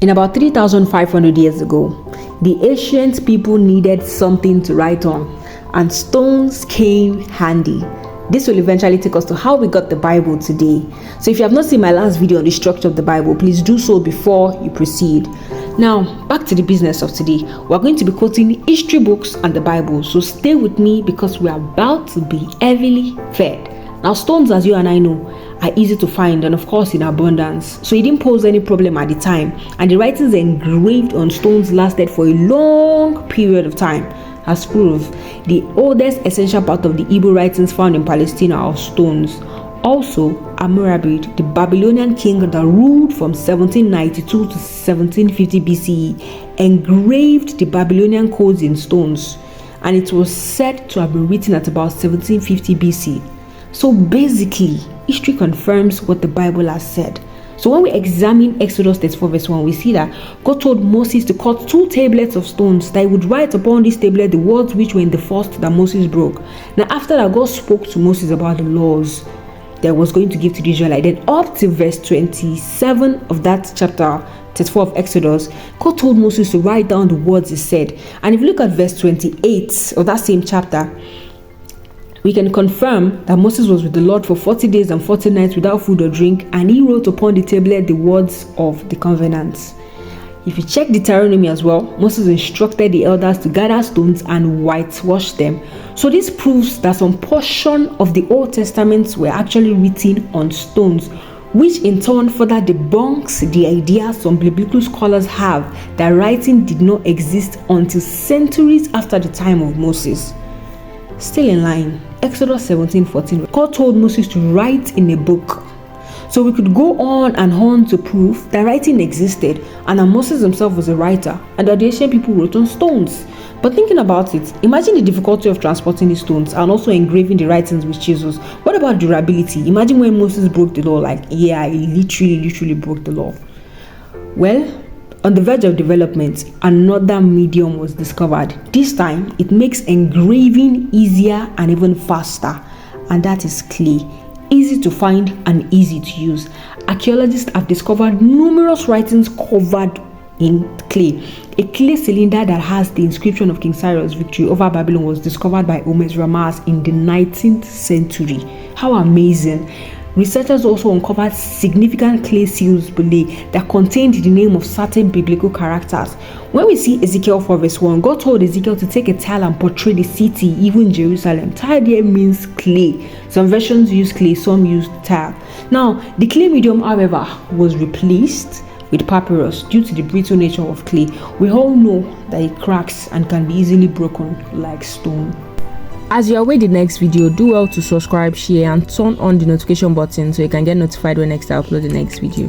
In about 3,500 years ago, the ancient people needed something to write on, and stones came handy. This will eventually take us to how we got the Bible today. So if you have not seen my last video on the structure of the Bible, please do so before you proceed. Now, back to the business of today. We're going to be quoting history books and the Bible, so stay with me because we are about to be heavily fed. Now, stones, as you and I know, are easy to find and of course in abundance, so it didn't pose any problem at the time, and the writings engraved on stones lasted for a long period of time. As proof, the oldest essential part of the Hebrew writings found in Palestine are stones. Also, Hammurabi, the Babylonian king that ruled from 1792 to 1750 BCE, engraved the Babylonian codes in stones, and it was said to have been written at about 1750 BC. So basically, history confirms what the Bible has said. So when we examine Exodus 34 verse 1, we see that God told Moses to cut 2 tablets of stones, that he would write upon this tablet the words which were in the first that Moses broke. Now after that, God spoke to Moses about the laws that was going to give to the Israelites. Then up to verse 27 of that chapter 34 of Exodus, God told Moses to write down the words he said. And if you look at verse 28 of that same chapter, we can confirm that Moses was with the Lord for 40 days and 40 nights without food or drink, and he wrote upon the tablet the words of the covenant. If you check Deuteronomy as well, Moses instructed the elders to gather stones and whitewash them. So this proves that some portion of the Old Testament were actually written on stones, which in turn further debunks the idea some biblical scholars have that writing did not exist until centuries after the time of Moses. Still in line, Exodus 17:14, God told Moses to write in a book. So we could go on and on to prove that writing existed and that Moses himself was a writer and that the ancient people wrote on stones. But thinking about it, imagine the difficulty of transporting these stones and also engraving the writings with chisels. What about durability? Imagine when Moses broke the law, he literally broke the law. Well, on the verge of development, another medium was discovered. This time, it makes engraving easier and even faster, and that is clay. Easy to find and easy to use. Archaeologists have discovered numerous writings covered in clay. A clay cylinder that has the inscription of King Cyrus' victory over Babylon was discovered by Hermes Ramas in the 19th century. How amazing! Researchers also uncovered significant clay seals below that contained the name of certain biblical characters. When we see Ezekiel 4 verse 1, God told Ezekiel to take a tile and portray the city, even Jerusalem. Tile there means clay. Some versions use clay, some use tile. Now, the clay medium, however, was replaced with papyrus due to the brittle nature of clay. We all know that it cracks and can be easily broken like stone. As you await the next video, do well to subscribe, share and turn on the notification button so you can get notified when next I upload the next video.